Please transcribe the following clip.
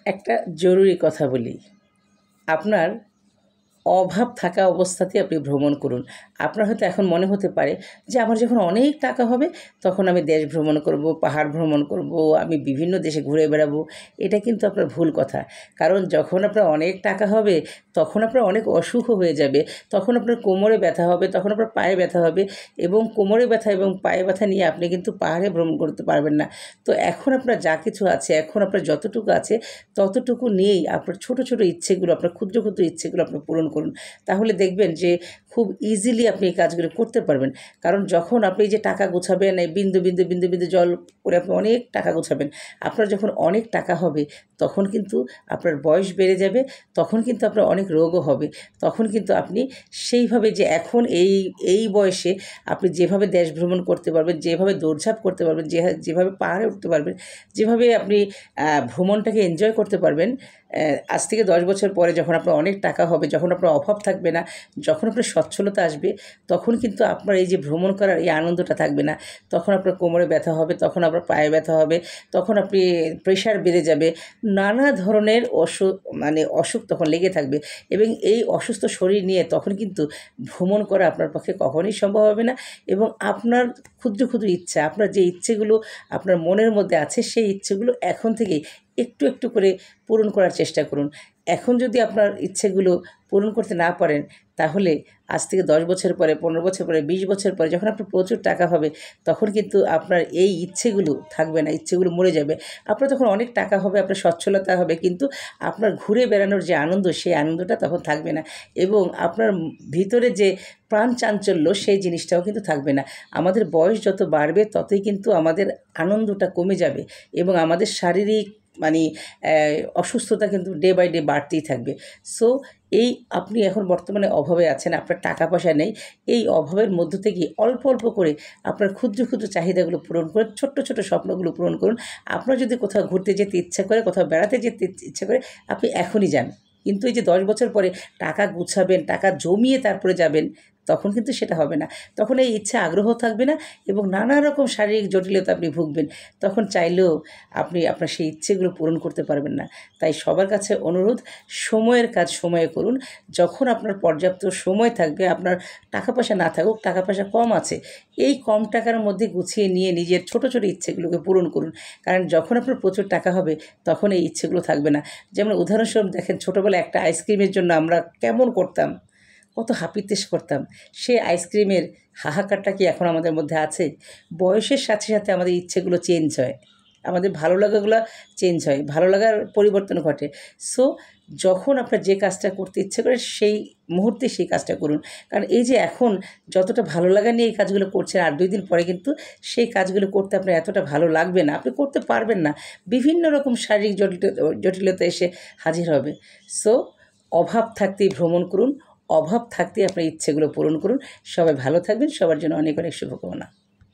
একটা জরুরি কথা বলি। আপনার অভাব থাকা অবস্থাতেই আপনি ভ্রমণ করুন। আপনার হয়তো এখন মনে হতে পারে যে আমার যখন অনেক টাকা হবে তখন আমি দেশ ভ্রমণ করব, পাহাড় ভ্রমণ করব, আমি বিভিন্ন দেশে ঘুরে বেড়াবো। এটা কিন্তু আপনার ভুল কথা। কারণ যখন আপনার অনেক টাকা হবে তখন আপনার অনেক অসুখও হয়ে যাবে। তখন আপনার কোমরে ব্যথা হবে, তখন আপনার পায়ে ব্যথা হবে এবং কোমরে ব্যথা এবং পায়ে ব্যথা নিয়ে আপনি কিন্তু পাহাড়ে ভ্রমণ করতে পারবেন না। তো এখন আপনার যা কিছু আছে, এখন আপনার যতটুকু আছে ততটুকু নিয়েই আপনার ছোট, ছোট ইচ্ছেগুলো, আপনার ক্ষুদ্র, ক্ষুদ্র ইচ্ছেগুলো আপনি পূরণ করুন। তাহলে দেখবেন যে খুব ইজিলি আপনি এই কাজগুলো করতে পারবেন। কারণ যখন আপনি এই যে টাকা গোছাবেন, এই বিন্দু, বিন্দু, বিন্দু, বিন্দু জল করে আপনি অনেক টাকা গোছাবেন। আপনার যখন অনেক টাকা হবে তখন কিন্তু আপনার বয়স বেড়ে যাবে, তখন কিন্তু আপনার অনেক রোগও হবে। তখন কিন্তু আপনি সেইভাবে যে এখন এই বয়সে আপনি যেভাবে দেশ ভ্রমণ করতে পারবেন, যেভাবে দৌড়ঝাঁপ করতে পারবেন, যেভাবে পাহাড়ে উঠতে পারবেন, যেভাবে আপনি ভ্রমণটাকে এনজয় করতে পারবেন, আজ থেকে 10 বছর পরে যখন আপনার অনেক টাকা হবে, যখন আপনার অভাব থাকবে না, যখন আপনার সচ্ছলতা আসবে, তখন কিন্তু আপনার এই যে ভ্রমণ করার এই আনন্দটা থাকবে না। তখন আপনার কোমরে ব্যথা হবে, তখন আপনার পায়ে ব্যথা হবে, তখন আপনি প্রেশার বেড়ে যাবে, নানা ধরনের অসুখ তখন লেগে থাকবে এবং এই অসুস্থ শরীর নিয়ে তখন কিন্তু ভ্রমণ করা আপনার পক্ষে কখনোই সম্ভব হবে না এবং আপনার ক্ষুদ্র, ক্ষুদ্র ইচ্ছা, আপনার যে ইচ্ছেগুলো আপনার মনের মধ্যে আছে, সেই ইচ্ছেগুলো এখন থেকেই একটু, একটু করে পূরণ করার চেষ্টা করুন। এখন যদি আপনার ইচ্ছেগুলো পূরণ করতে না পারেন, তাহলে আজ থেকে 10 বছর পরে, 15 বছর পরে, 20 বছর পরে যখন আপনার প্রচুর টাকা হবে, তখন কিন্তু আপনার এই ইচ্ছেগুলো থাকবে না, ইচ্ছেগুলো মরে যাবে। আপনার তখন অনেক টাকা হবে, আপনার সচ্ছলতা হবে, কিন্তু আপনার ঘুরে বেড়ানোর যে আনন্দ, সেই আনন্দটা তখন থাকবে না এবং আপনার ভিতরে যে প্রাণ চাঞ্চল্য, সেই জিনিসটাও কিন্তু থাকবে না। আমাদের বয়স যত বাড়বে ততই কিন্তু আমাদের আনন্দটা কমে যাবে এবং আমাদের শারীরিক মানে অসুস্থতা কিন্তু ডে বাই ডে বাড়তেই থাকবে। সো এই আপনি এখন বর্তমানে অভাবে আছেন, আপনার টাকা পয়সা নেই, এই অভাবের মধ্য থেকে অল্প অল্প করে আপনার ক্ষুদ্র ক্ষুদ্র চাহিদাগুলো পূরণ করুন, ছোট্ট ছোট্ট স্বপ্নগুলো পূরণ করুন। আপনার যদি কোথাও ঘুরতে যেতে ইচ্ছা করে, কোথাও বেড়াতে যেতে ইচ্ছা করে, আপনি এখনই যান। কিন্তু এই যে 10 বছর পরে টাকা গুছাবেন, টাকা জমিয়ে তারপরে যাবেন, তখন কিন্তু সেটা হবে না। তখন এই ইচ্ছা আগ্রহ থাকবে না এবং নানা রকম শারীরিক জটিলতা আপনি ভুগবেন। তখন চাইলেও আপনি আপনার সেই ইচ্ছেগুলো পূরণ করতে পারবেন না। তাই সবার কাছে অনুরোধ, সময়ের কাজ সময়ে করুন। যখন আপনার পর্যাপ্ত সময় থাকবে, আপনার টাকা পয়সা না থাকুক, টাকা পয়সা কম আছে, এই কম টাকার মধ্যে গুছিয়ে নিয়ে নিজের ছোট ছোট ইচ্ছেগুলোকে পূরণ করুন। কারণ যখন আপনার প্রচুর টাকা হবে তখন এই ইচ্ছেগুলো থাকবে না। যেমন উদাহরণস্বরূপ দেখেন, ছোটোবেলায় একটা আইসক্রিমের জন্য আমরা কেমন করতাম, কত হাপিত্তেশ করতাম। সেই আইসক্রিমের হাহাকারটা কি এখন আমাদের মধ্যে আছে? বয়সের সাথে সাথে আমাদের ইচ্ছেগুলো চেঞ্জ হয়, আমাদের ভালো লাগাগুলো চেঞ্জ হয়, ভালো লাগার পরিবর্তন ঘটে। সো যখন আপনার যে কাজটা করতে ইচ্ছে করে সেই মুহূর্তে সেই কাজটা করুন। কারণ এই যে এখন যতটা ভালো লাগা নিয়ে এই কাজগুলো করছেন, আর 2 দিন পরে কিন্তু সেই কাজগুলো করতে আপনার এতটা ভালো লাগবে না, আপনি করতে পারবেন না। বিভিন্ন রকম শারীরিক জটিলতা এসে হাজির হবে। সো অভাব থাকতেই ভ্রমণ করুন, অভাব থাকতেই আপনার ইচ্ছেগুলো পূরণ করুন। সবাই ভালো থাকবেন, সবার জন্য অনেক অনেক শুভকামনা।